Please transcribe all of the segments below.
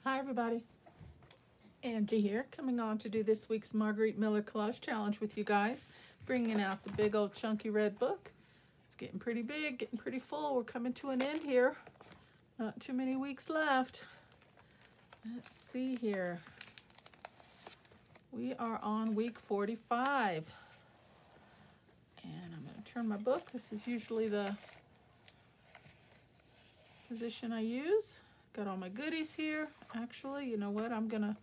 Hi everybody, Angie here, coming on to do this week's Marguerite Miller Collage Challenge with you guys, bringing out the big old chunky red book. It's getting pretty big, getting pretty full. We're coming to an end here. Not too many weeks left. Let's see here. We are on week 45. And I'm going to turn my book. This is usually the position I use. Got all my goodies here. Actually, you know what? I'm going to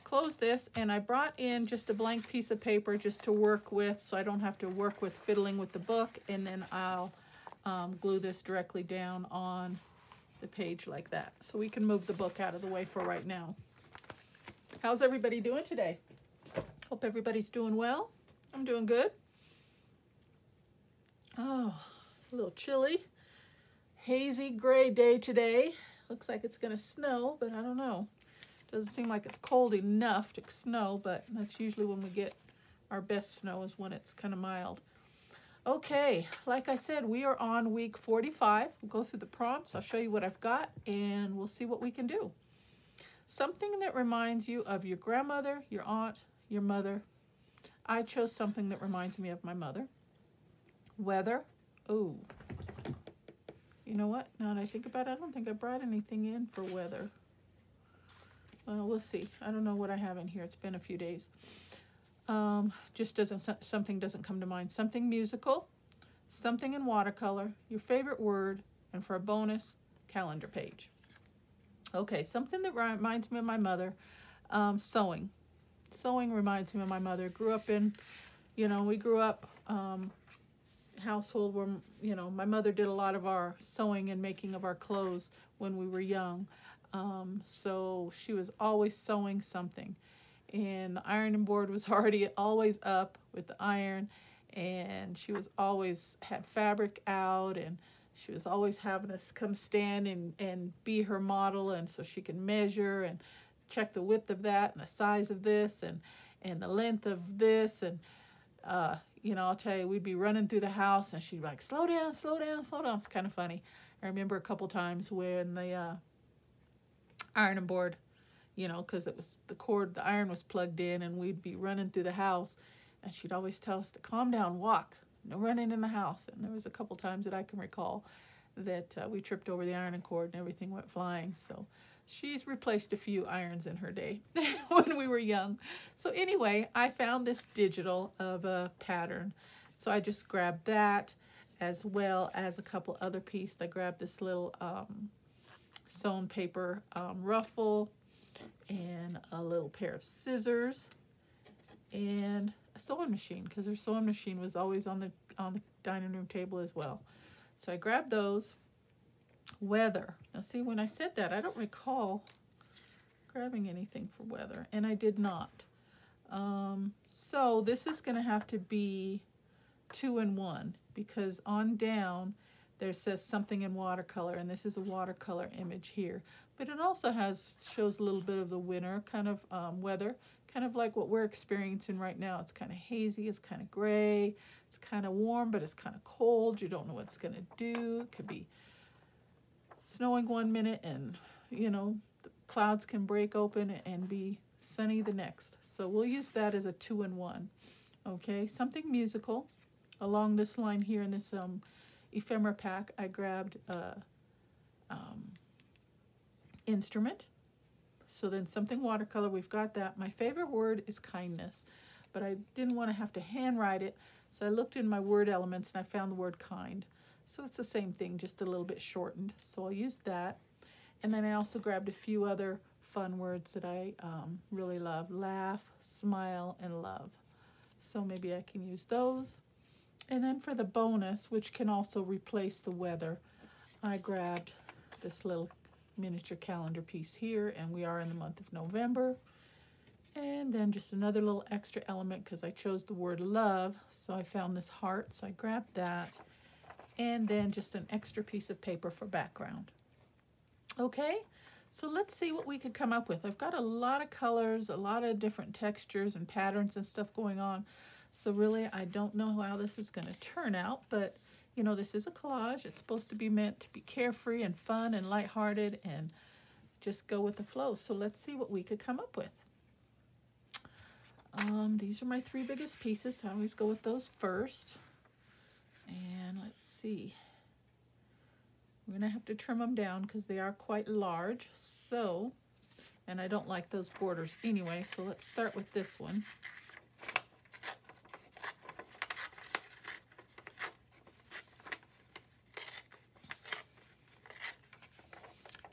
close this, and I brought in just a blank piece of paper just to work with, so I don't have to work with fiddling with the book, and then I'll glue this directly down on the page like that. So we can move the book out of the way for right now. How's everybody doing today? Hope everybody's doing well. I'm doing good. Oh, a little chilly. Hazy gray day today. Looks like it's gonna snow, but I don't know. Doesn't seem like it's cold enough to snow, but that's usually when we get our best snow, is when it's kind of mild. Okay, like I said, we are on week 45. We'll go through the prompts. I'll show you what I've got, and we'll see what we can do. Something that reminds you of your grandmother, your aunt, your mother. I chose something that reminds me of my mother. Weather. Oh, you know what? Now that I think about it, I don't think I brought anything in for weather. Well, we'll see. I don't know what I have in here. It's been a few days. Something doesn't come to mind. Something musical, something in watercolor, your favorite word, and for a bonus, calendar page. Okay, something that reminds me of my mother, sewing. Sewing reminds me of my mother. Grew up in, we grew up household where, my mother did a lot of our sewing and making of our clothes when we were young. So she was always sewing something, and the ironing board was always up with the iron, and she was always had fabric out, and she was always having us come stand and be her model, and so she can measure and check the width of that and the size of this and the length of this. And I'll tell you, we'd be running through the house and she'd be like, slow down, slow down, slow down. It's kind of funny. I remember a couple times when the ironing board, because it was the iron was plugged in, and we'd be running through the house, and she'd always tell us to calm down, walk, no running in the house. And there was a couple times that I can recall that we tripped over the ironing cord and everything went flying. So she's replaced a few irons in her day when we were young. So anyway, I found this digital of a pattern, so I just grabbed that, as well as a couple other pieces. I grabbed this little sewn paper ruffle, and a little pair of scissors, and a sewing machine, because her sewing machine was always on the dining room table as well. So I grabbed those. Weather. Now see, when I said that, I don't recall grabbing anything for weather, and I did not. So this is going to have to be 2 in 1, because on down there says something in watercolor, and this is a watercolor image here. But it also shows a little bit of the winter kind of weather, kind of like what we're experiencing right now. It's kind of hazy, it's kind of gray, it's kind of warm, but it's kind of cold. You don't know what it's going to do. It could be snowing one minute, and the clouds can break open and be sunny the next. So we'll use that as a 2 in 1. Okay, something musical. Along this line here in this ephemera pack, I grabbed instrument. So then something watercolor, we've got that. My favorite word is kindness, but I didn't want to have to handwrite it, so I looked in my word elements and I found the word kind. So it's the same thing, just a little bit shortened. So I'll use that. And then I also grabbed a few other fun words that I really love. Laugh, smile, and love. So maybe I can use those. And then for the bonus, which can also replace the weather, I grabbed this little miniature calendar piece here, and we are in the month of November. And then just another little extra element, because I chose the word love, so I found this heart, so I grabbed that. And then just an extra piece of paper for background. Okay, so let's see what we could come up with. I've got a lot of colors, a lot of different textures and patterns and stuff going on. So really, I don't know how this is going to turn out, but this is a collage. It's supposed to be meant to be carefree and fun and lighthearted and just go with the flow. So let's see what we could come up with. These are my 3 biggest pieces. So I always go with those first. And let's see. We're going to have to trim them down because they are quite large. So, and I don't like those borders anyway. So let's start with this one.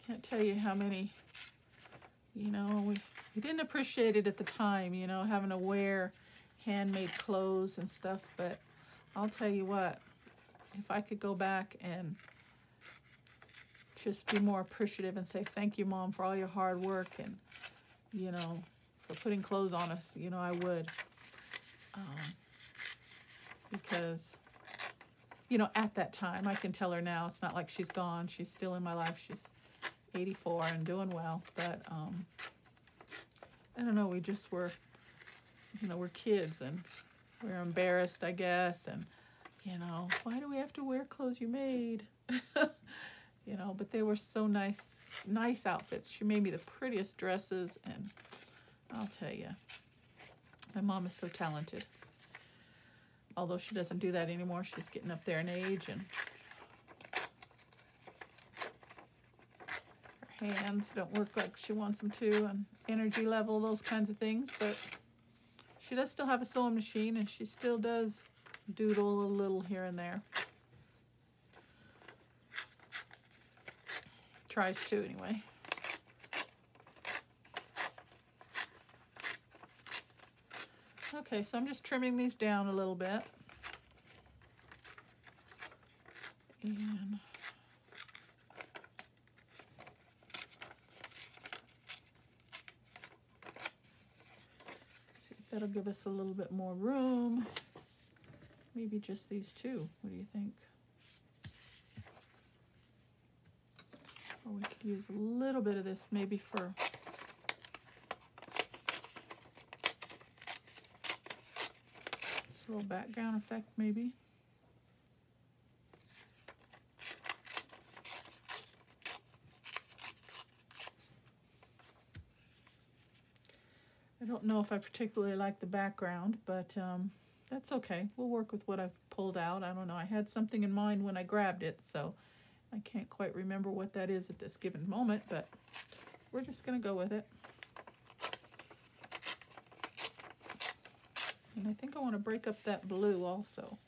Can't tell you how many, you know, we didn't appreciate it at the time, you know, having to wear handmade clothes and stuff, but I'll tell you what, if I could go back and just be more appreciative and say thank you, Mom, for all your hard work and, you know, for putting clothes on us, you know, I would. Because, you know, at that time, I can tell her now, it's not like she's gone, she's still in my life, she's 84 and doing well, but I don't know, we just were, you know, we're kids and we're embarrassed, I guess, and, you know, why do we have to wear clothes you made? You know, but they were so nice outfits. She made me the prettiest dresses, and I'll tell you, my mom is so talented. Although she doesn't do that anymore, she's getting up there in age, and hands don't work like she wants them to, and energy level, those kinds of things, but she does still have a sewing machine, and she still does doodle a little here and there. Tries to, anyway. Okay, so I'm just trimming these down a little bit. And see if that'll give us a little bit more room. Maybe just these 2. What do you think? Or we could use a little bit of this maybe for just a little background effect maybe. I don't know if I particularly like the background, but that's okay. We'll work with what I've pulled out. I don't know. I had something in mind when I grabbed it, so I can't quite remember what that is at this given moment, but we're just going to go with it. And I think I want to break up that blue also.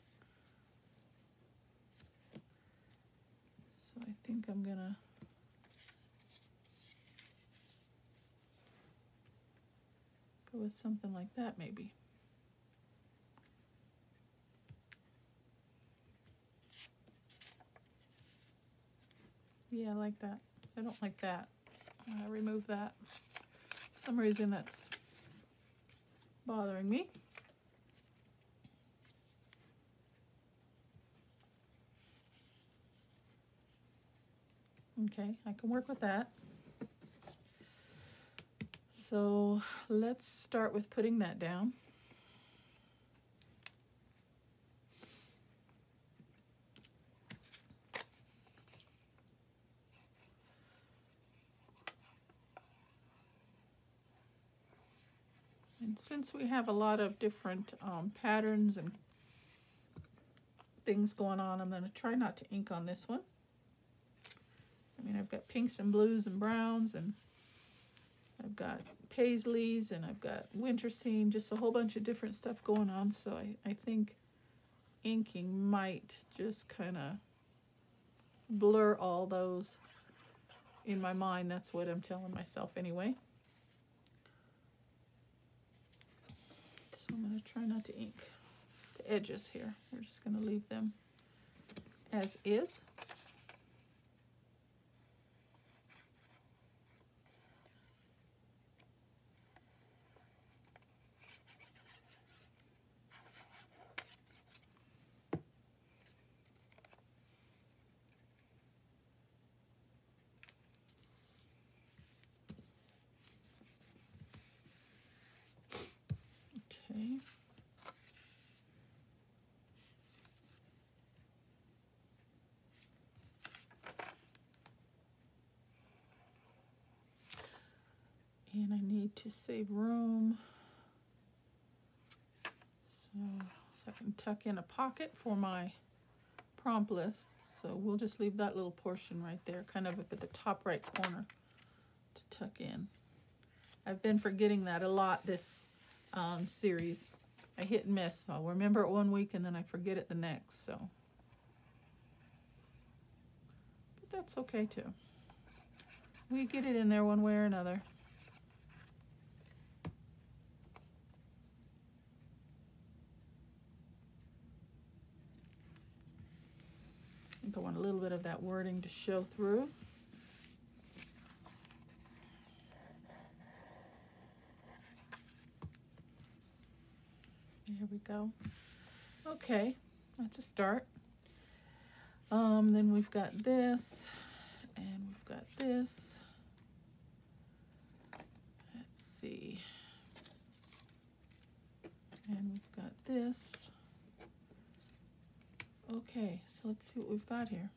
So I think I'm going to go with something like that maybe. Yeah, I like that. I don't like that. Remove that. For some reason that's bothering me. Okay, I can work with that. So let's start with putting that down. And since we have a lot of different patterns and things going on, I'm going to try not to ink on this one. I mean, I've got pinks and blues and browns, and I've got paisleys, and I've got winter scene, just a whole bunch of different stuff going on. So I think inking might just kind of blur all those in my mind. That's what I'm telling myself anyway. So I'm going to try not to ink the edges here. We're just going to leave them as is. Okay. And I need to save room so I can tuck in a pocket for my prompt list. So we'll just leave that little portion right there, kind of up at the top right corner to tuck in. I've been forgetting that a lot this series. I hit and miss. I'll remember it one week and then I forget it the next, so. But that's okay too. We get it in there one way or another. I think I want a little bit of that wording to show through. Here we go. Okay, that's a start. Then we've got this, and we've got this. Let's see. And we've got this. Okay, so let's see what we've got here.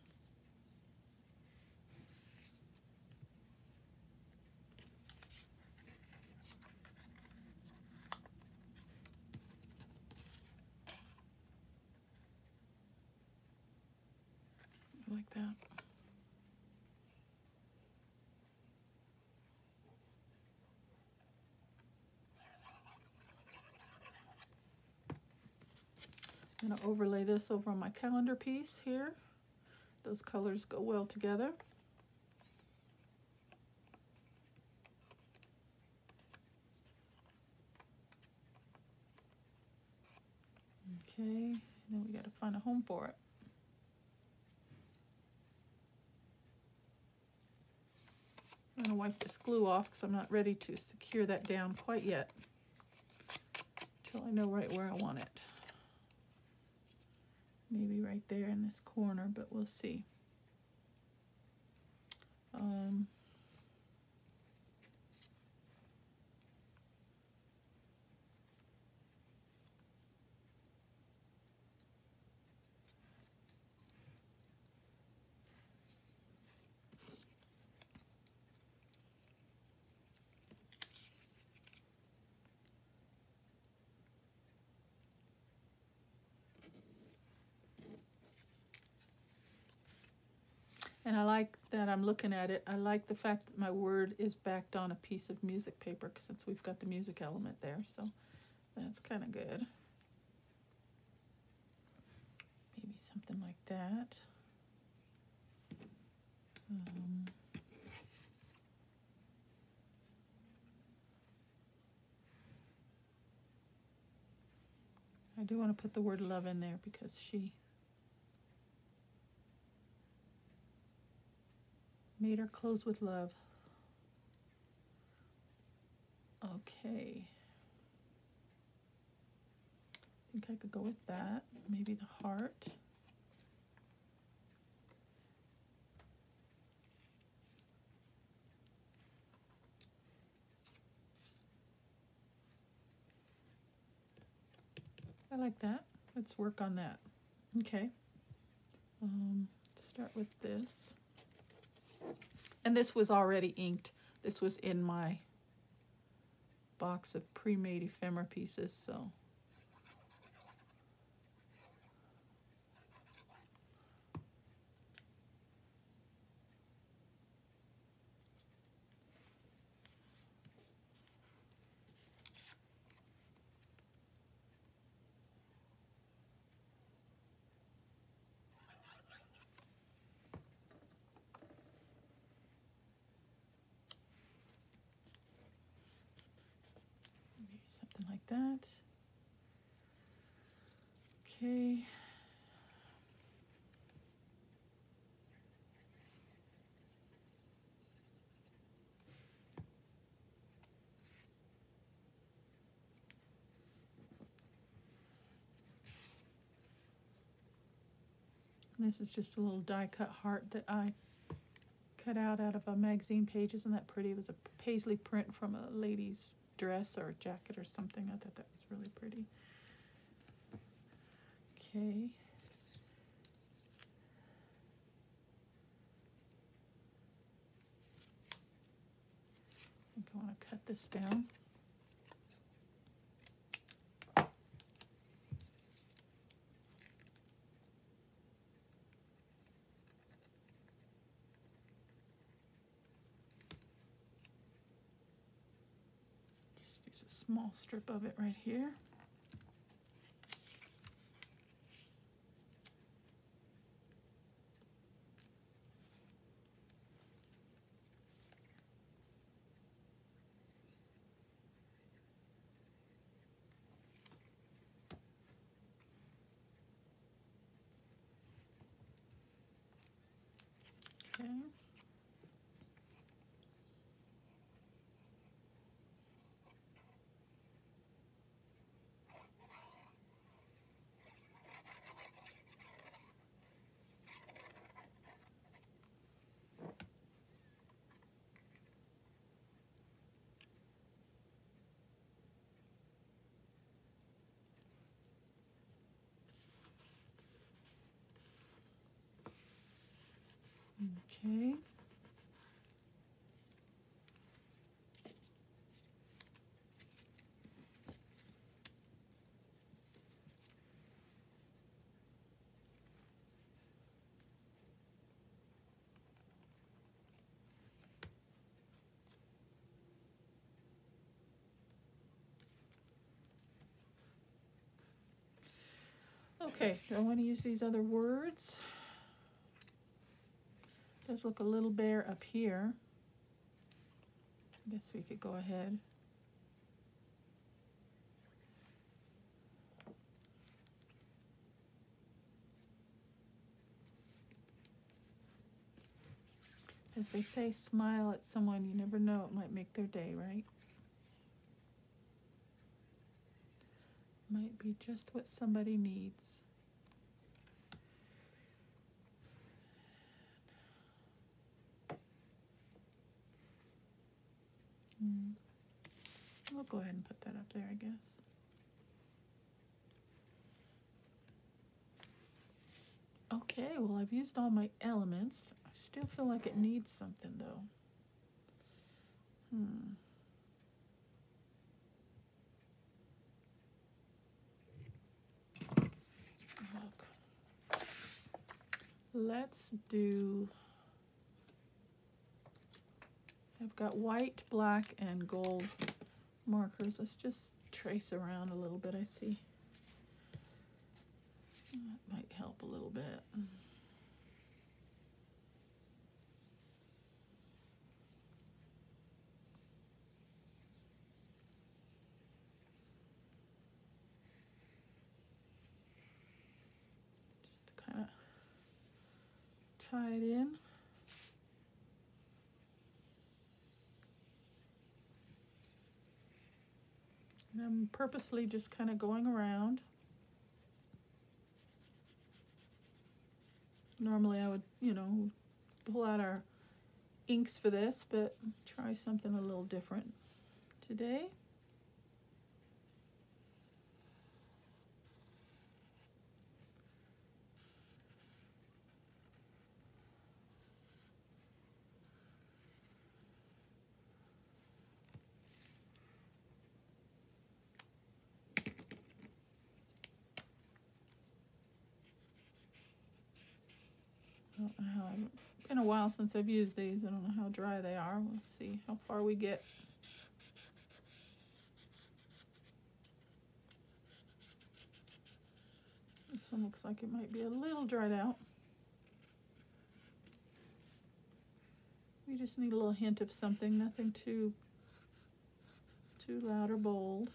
Like that. I'm going to overlay this over on my calendar piece here. Those colors go well together. Okay, now we got to find a home for it. I'm going to wipe this glue off because I'm not ready to secure that down quite yet until I know right where I want it. Maybe right there in this corner, but we'll see. And I like that I'm looking at it. I like the fact that my word is backed on a piece of music paper since we've got the music element there. So that's kind of good. Maybe something like that. I do want to put the word love in there because she made her clothes with love. Okay. I think I could go with that. Maybe the heart. I like that. Let's work on that. Okay. Start with this. And this was already inked. This was in my box of pre-made ephemera pieces, so. Like that. Okay. This is just a little die cut heart that I cut out of a magazine page. Isn't that pretty? It was a paisley print from a lady's dress or jacket or something. I thought that was really pretty. Okay. I think I want to cut this down. Just use a small strip of it right here. Okay. Okay. Okay, do I want to use these other words? Does look a little bare up here. I guess we could go ahead. As they say, smile at someone, you never know, it might make their day, right? Might be just what somebody needs. I'll go ahead and put that up there, I guess. Okay, well, I've used all my elements. I still feel like it needs something, though. Look. Let's do... I've got white, black, and gold markers. Let's just trace around a little bit, I see. That might help a little bit. Just to kind of tie it in. And I'm purposely just kind of going around. Normally I would, you know, pull out our inks for this, but try something a little different today. I don't know how, it's been a while since I've used these. I don't know how dry they are. We'll see how far we get. This one looks like it might be a little dried out. We just need a little hint of something, nothing too loud or bold.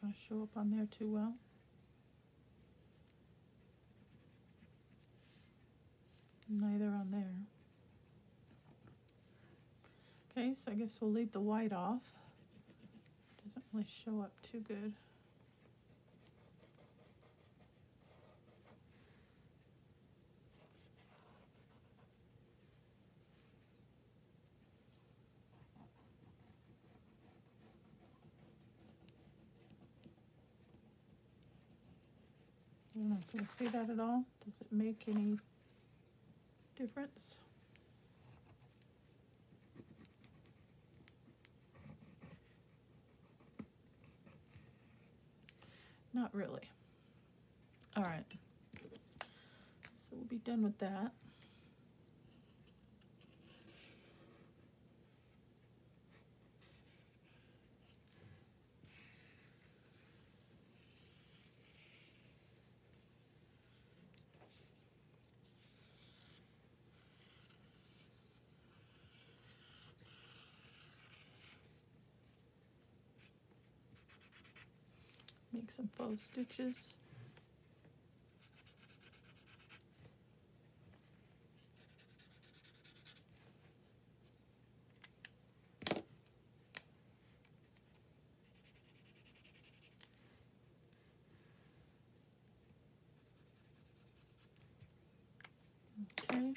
Going to show up on there too well. Neither on there. Okay, so I guess we'll leave the white off. Doesn't really show up too good. I don't know, can you see that at all? Does it make any difference? Not really. All right, so we'll be done with that. Make some faux stitches. Okay.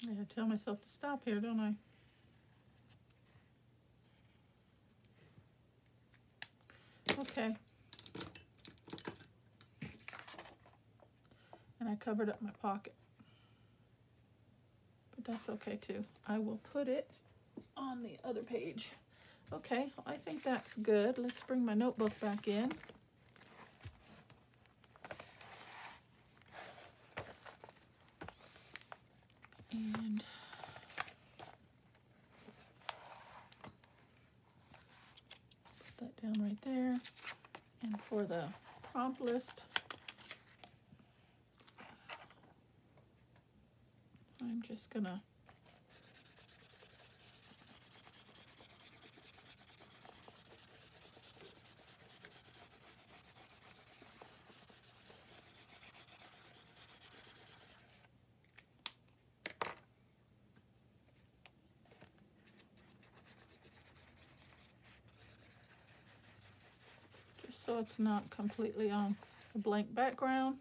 I tell myself to stop here, don't I? Okay. And I covered up my pocket. But that's okay too. I will put it on the other page. Okay, I think that's good. Let's bring my notebook back in. And put that down right there. And for the prompt list, I'm just gonna so it's not completely on a blank background.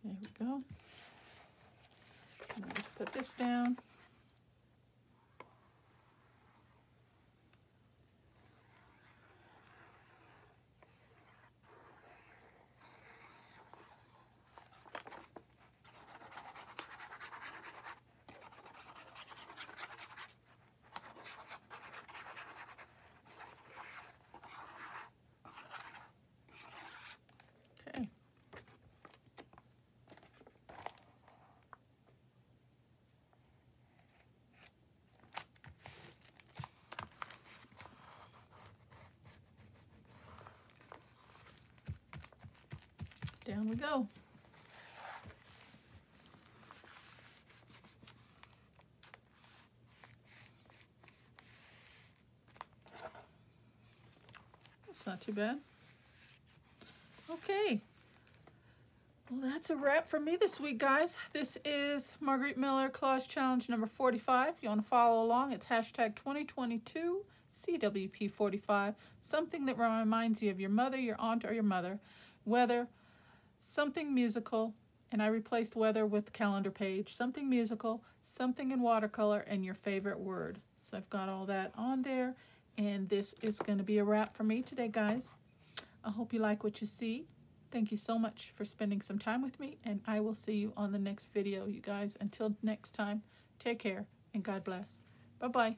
There we go. And I'll just put this down. Okay. Down we go. That's not too bad. Okay, Well, that's a wrap for me this week, guys. This is Marguerite Miller Claws Challenge number 45. If you want to follow along, it's hashtag 2022 CWP45. Something that reminds you of your mother, your aunt, or your mother. Weather, something musical, and I replaced weather with calendar page. Something musical, something in watercolor, and your favorite word. So I've got all that on there, and this is going to be a wrap for me today, guys. I hope you like what you see. Thank you so much for spending some time with me, and I will see you on the next video, you guys. Until next time, take care, and God bless. Bye-bye.